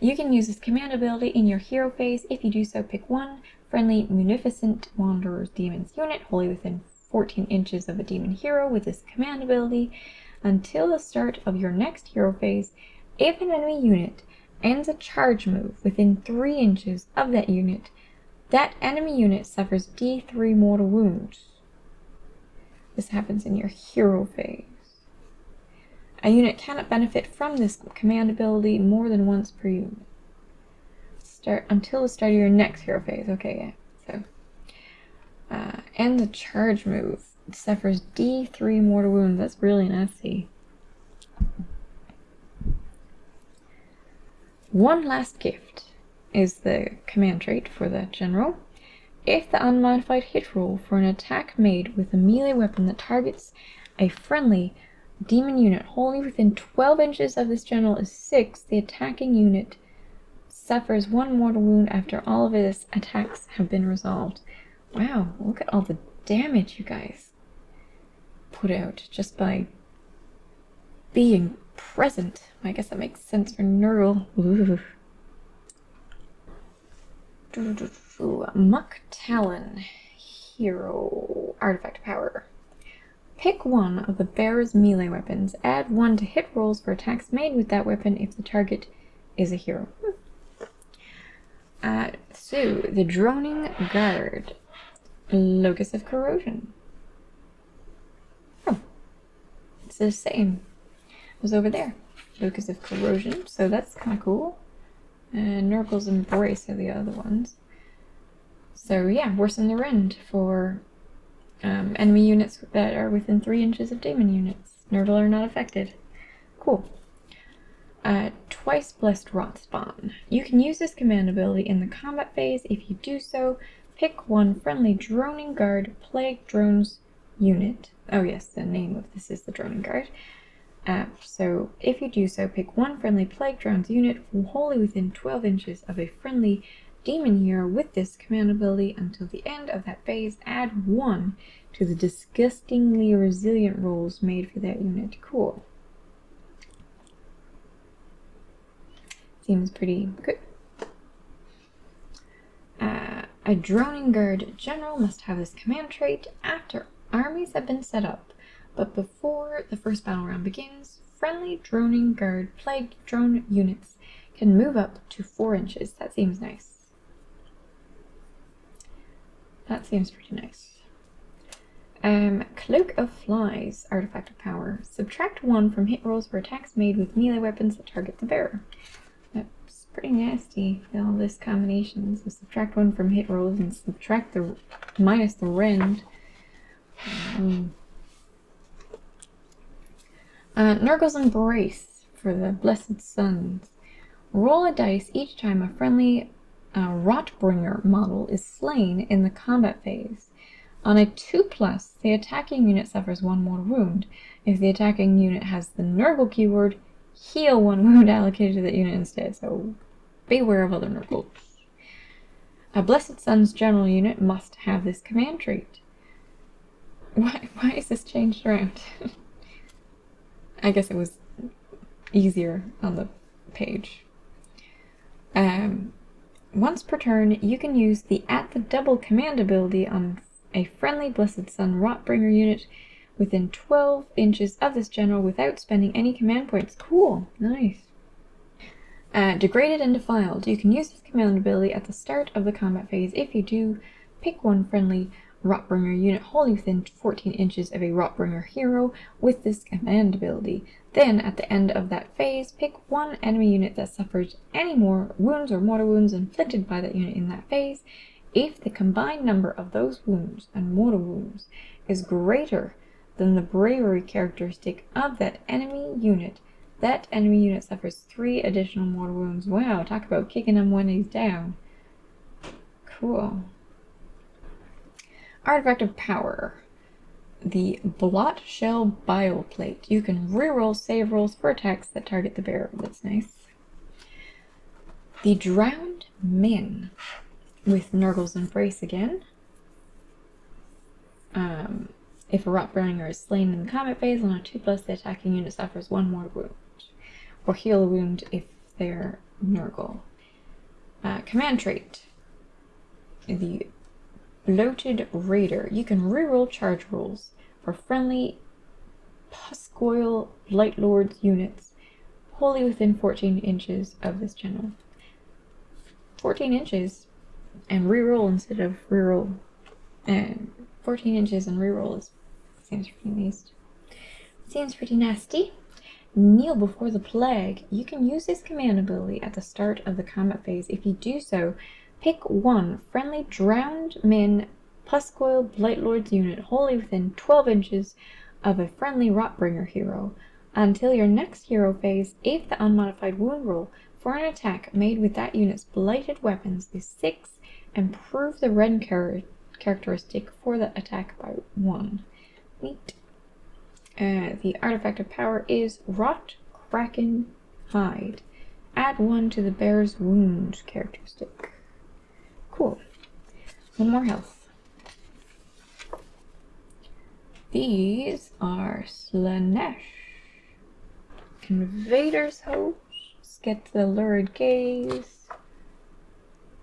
You can use this command ability in your hero phase. If you do so, pick one friendly Munificent Wanderer's Demons unit, wholly within 14 inches of a demon hero with this command ability. Until the start of your next hero phase, if an enemy unit ends a charge move within 3 inches of that enemy unit suffers D3 mortal wounds. This happens in your hero phase. A unit cannot benefit from this command ability more than once per unit. Until the start of your next hero phase. Okay, yeah. So, and the charge move suffers D3 mortal wounds. That's really nasty. One last gift is the command trait for the general. If the unmodified hit roll for an attack made with a melee weapon that targets a friendly demon unit wholly within 12 inches of this general is 6, the attacking unit suffers 1 mortal wound after all of its attacks have been resolved. Wow, look at all the damage you guys put out just by being present. I guess that makes sense for Nurgle. Muck Talon, hero, artifact power. Pick one of the bearer's melee weapons. Add 1 to hit rolls for attacks made with that weapon if the target is a hero. So, the Droning Guard. Locus of Corrosion. Oh, it's the same as over there. Locus of Corrosion, so that's kind of cool. And Nurgle's Embrace are the other ones. So yeah, worsen the rend for enemy units that are within 3 inches of demon units. Nurgle are not affected. Cool. Twice Blessed Rotspawn. You can use this command ability in the combat phase. If you do so, pick one friendly Droning Guard Plague Drones unit. Oh yes, the name of this is the Droning Guard. So if you do so, pick one friendly Plague Drones unit wholly within 12 inches of a friendly demon hero with this command ability. Until the end of that phase, add 1 to the disgustingly resilient rolls made for that unit. Cool. Seems pretty good. A Droning Guard general must have this command trait after armies have been set up, but before the first battle round begins. Friendly Droning Guard Plague Drone units can move up to 4 inches. That seems nice. That seems pretty nice. Cloak of Flies, artifact of power. Subtract 1 from hit rolls for attacks made with melee weapons that target the bearer. That's pretty nasty, all this combination. So subtract 1 from hit rolls and subtract the minus the rend. Nurgle's Embrace for the Blessed Sons. Roll a dice each time a friendly Rotbringer model is slain in the combat phase. On a 2+, the attacking unit suffers 1 mortal wound. If the attacking unit has the Nurgle keyword, heal 1 wound allocated to that unit instead, so beware of other Nurgles. A Blessed Sons general unit must have this command trait. Why is this changed around? I guess it was easier on the page. Once per turn, you can use the at the double command ability on a friendly Blessed Sun Rotbringer unit within 12 inches of this general without spending any command points. Cool, nice. Degraded and Defiled. You can use this command ability at the start of the combat phase. If you do, pick one friendly Rotbringer unit wholly within 14 inches of a Rotbringer hero with this command ability. Then, at the end of that phase, pick one enemy unit that suffers any more wounds or mortal wounds inflicted by that unit in that phase. If the combined number of those wounds and mortal wounds is greater than the bravery characteristic of that enemy unit suffers 3 additional mortal wounds. Wow, talk about kicking him when he's down. Cool. Artifact of Power. The Blot Shell Bile Plate. You can reroll save rolls for attacks that target the bearer. That's nice. The Drowned Men. With Nurgle's Embrace again. If a Rotbringer is slain in the combat phase on a 2+, the attacking unit suffers 1 mortal wound. Or heal a wound if their Nurgle. Command trait. The Bloated Raider. You can reroll charge rolls for friendly Puscoil Lightlords units wholly within 14 inches of this general. 14 inches and reroll instead of reroll. 14 inches and reroll seems pretty nasty. Kneel before the plague. You can use this command ability at the start of the combat phase. If you do so, pick one friendly drowned men Puscoil Lightlords unit wholly within 12 inches of a friendly Rotbringer hero. Until your next hero phase, if the unmodified wound roll for an attack made with that unit's blighted weapons is 6, improve the red characteristic for the attack by 1. Neat. The artifact of power is Rot Kraken Hide. Add 1 to the bear's wound characteristic. Cool. 1 more health. These are Slaanesh. Invader's hosts get the lurid gaze.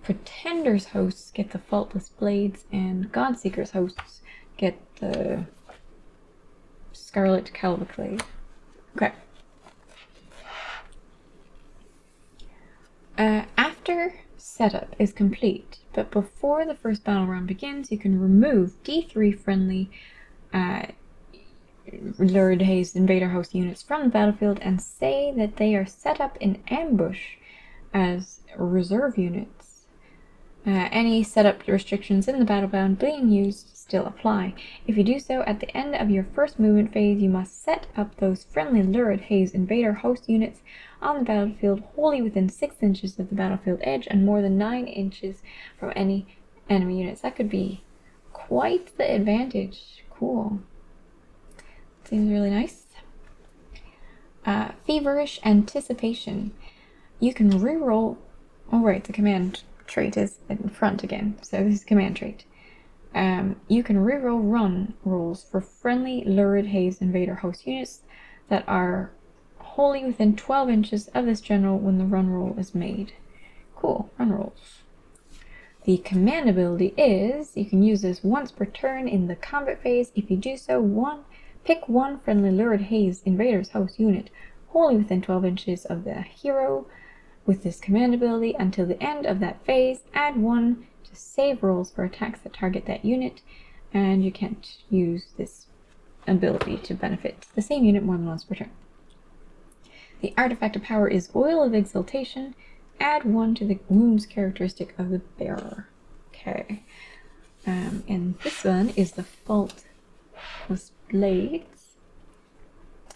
Pretender's hosts get the faultless blades, and Godseeker's hosts get the Scarlet Cavalcade. Okay. After setup is complete, but before the first battle round begins, you can remove D3 friendly lurid haze invader host units from the battlefield and say that they are set up in ambush as reserve units. Any setup restrictions in the battlebound being used still apply. If you do so at the end of your first movement phase, you must set up those friendly lurid haze invader host units on the battlefield wholly within 6 inches of the battlefield edge and more than 9 inches from any enemy units. That could be quite the advantage. Cool. Seems really nice. Feverish Anticipation. You can reroll. Oh right, the command trait is in front again, so this is command trait. You can reroll run rolls for friendly lurid haze invader host units that are wholly within 12 inches of this general when the run roll is made. Cool, run rolls. The command ability is, you can use this once per turn in the combat phase. If you do so, pick one friendly lurid haze invader's host unit wholly within 12 inches of the hero with this command ability until the end of that phase. Add 1 to save rolls for attacks that target that unit, and you can't use this ability to benefit the same unit more than once per turn. The artifact of power is Oil of Exaltation. Add 1 to the wounds characteristic of the bearer. Okay. And this one is the Faultless Blades.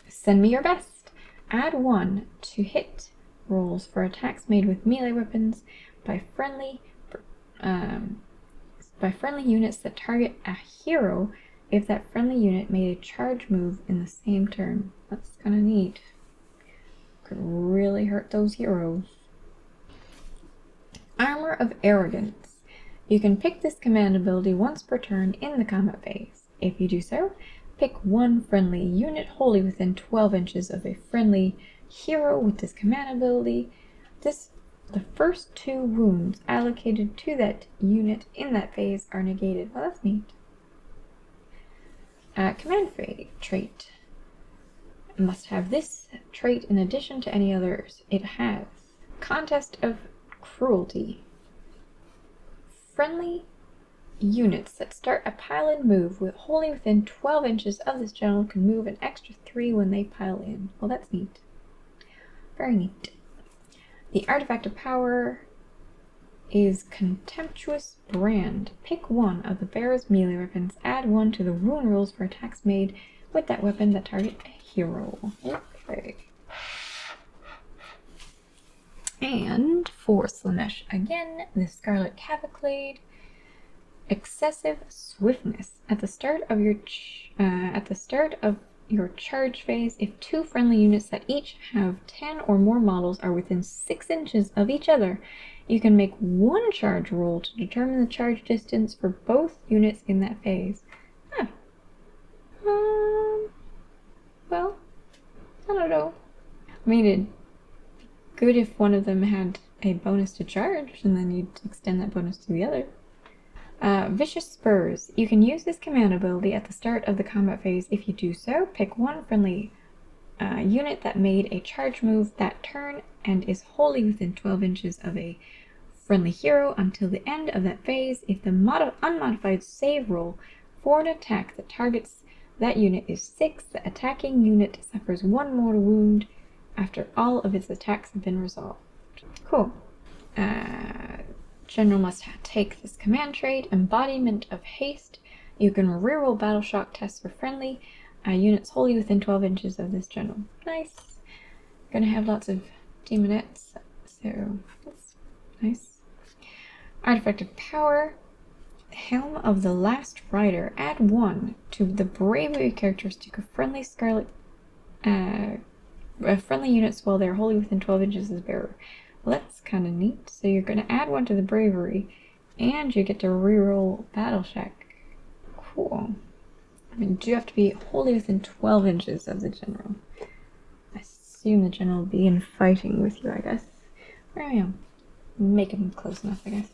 Send me your best. Add 1 to hit rolls for attacks made with melee weapons by friendly units that target a hero if that friendly unit made a charge move in the same turn. That's kind of neat. Could really hurt those heroes. Armor of Arrogance. You can pick this command ability once per turn in the combat phase. If you do so, pick one friendly unit wholly within 12 inches of a friendly hero with this command ability. The first 2 wounds allocated to that unit in that phase are negated. Well, that's neat. Command trait. Must have this trait in addition to any others. It has Contest of Cruelty. Friendly units that start a pile-in move wholly within 12 inches of this general can move an extra 3 when they pile in. Well, that's neat. Very neat. The artifact of power is Contemptuous Brand. Pick one of the bearer's melee weapons. Add 1 to the wound rolls for attacks made with that weapon that target a hero. Okay. And for Slaanesh again, the Scarlet Cavalcade. Excessive Swiftness. At the start of your charge phase, if 2 friendly units that each have 10 or more models are within 6 inches of each other, you can make 1 charge roll to determine the charge distance for both units in that phase. Huh. Well, I don't know. I mean, it'd be good if one of them had a bonus to charge, and then you'd extend that bonus to the other. Vicious Spurs. You can use this command ability at the start of the combat phase. If you do so, pick one friendly unit that made a charge move that turn and is wholly within 12 inches of a friendly hero until the end of that phase. If the unmodified save roll for an attack that targets that unit is 6, the attacking unit suffers 1 mortal wound after all of its attacks have been resolved. Cool. General must take this command trait, Embodiment of Haste. You can reroll battle shock tests for friendly units wholly within 12 inches of this general. Nice. Gonna have lots of demonettes, so that's nice. Artifact of Power. Helm of the Last Rider. Add 1 to the bravery characteristic of friendly scarlet friendly units while they're wholly within 12 inches of the bearer. Well, that's kind of neat. So you're going to add 1 to the bravery, and you get to reroll battle check. Cool. I mean, do you have to be wholly within 12 inches of the general? I assume the general will be in fighting with you, I guess. Where I am. Make him close enough, I guess.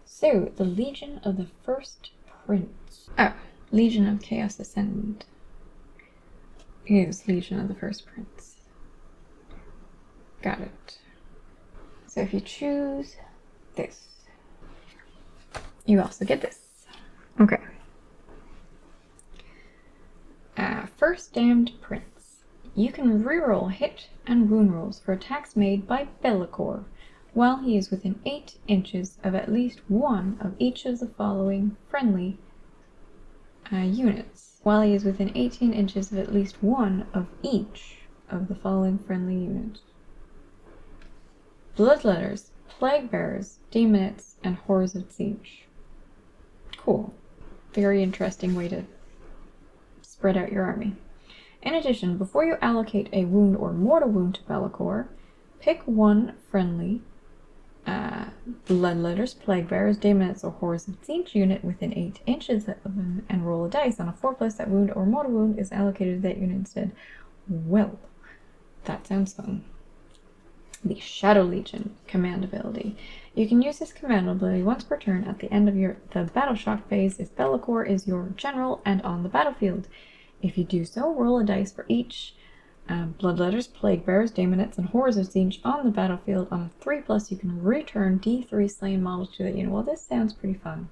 So, the Legion of the First Prince. Oh, Legion of Chaos Ascendant. Is Legion of the First Prince. Got it. So if you choose this, you also get this. Okay. First Damned Prince. You can reroll hit and wound rolls for attacks made by Bellicor while he is within 8 inches of at least one of each of the following friendly units. While he is within 18 inches of at least one of each of the following friendly units. Bloodletters, Plague Bearers, Demonettes, and Horrors of Tzeentch. Cool. Very interesting way to spread out your army. In addition, before you allocate a wound or mortal wound to Bellicor, pick one friendly Bloodletters, Plague Bearers, Demonettes, or Horrors of Tzeentch unit within 8 inches of them and roll a dice. On a 4+, that wound or mortal wound is allocated to that unit instead. Well, that sounds fun. The Shadow Legion command ability. You can use this command ability once per turn at the end of the battle shock phase if Bellicor is your general and on the battlefield. If you do so, roll a dice for each Bloodletters, Plague Bearers, Demonettes, and Horrors of Tzeentch on the battlefield. On a 3+, you can return D3 slain models to that unit. Well, this sounds pretty fun.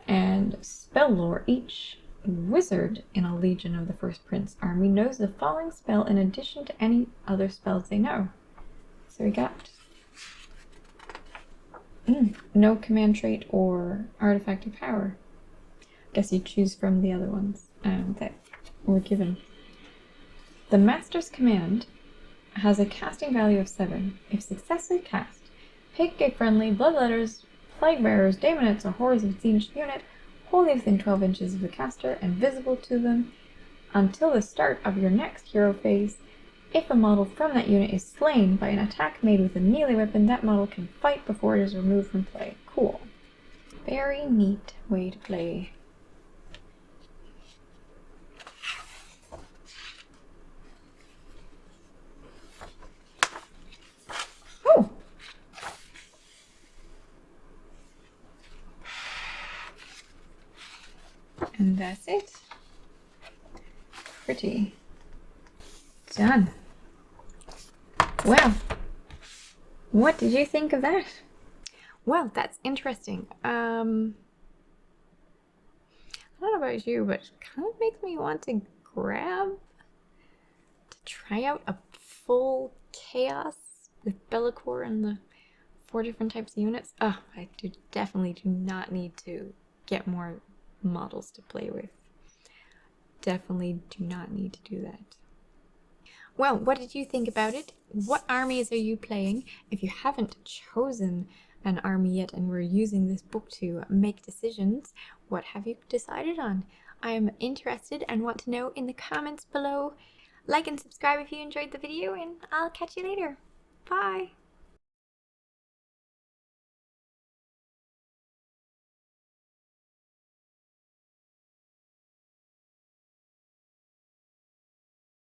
And spell lore. Each wizard in a Legion of the First Prince army knows the following spell in addition to any other spells they know. So we got no command trait or artifact of power. Guess you choose from the other ones that were given. The Master's Command has a casting value of 7. If successfully cast, pick a friendly Bloodletters, Plague Bearers, Demonettes, or Horrors of Tzeentch unit wholly within 12 inches of the caster and visible to them until the start of your next hero phase. If a model from that unit is slain by an attack made with a melee weapon, that model can fight before it is removed from play. Cool. Very neat way to play. Oh! And that's it. Pretty. Done. Well, what did you think of that? Well, that's interesting. I don't know about you, but it kind of makes me want to try out a full chaos with Bellicor and the 4 different types of units. Oh, I definitely do not need to get more models to play with. Definitely do not need to do that. Well, what did you think about it? What armies are you playing? If you haven't chosen an army yet and we're using this book to make decisions, what have you decided on? I am interested and want to know in the comments below. Like and subscribe if you enjoyed the video, and I'll catch you later. Bye!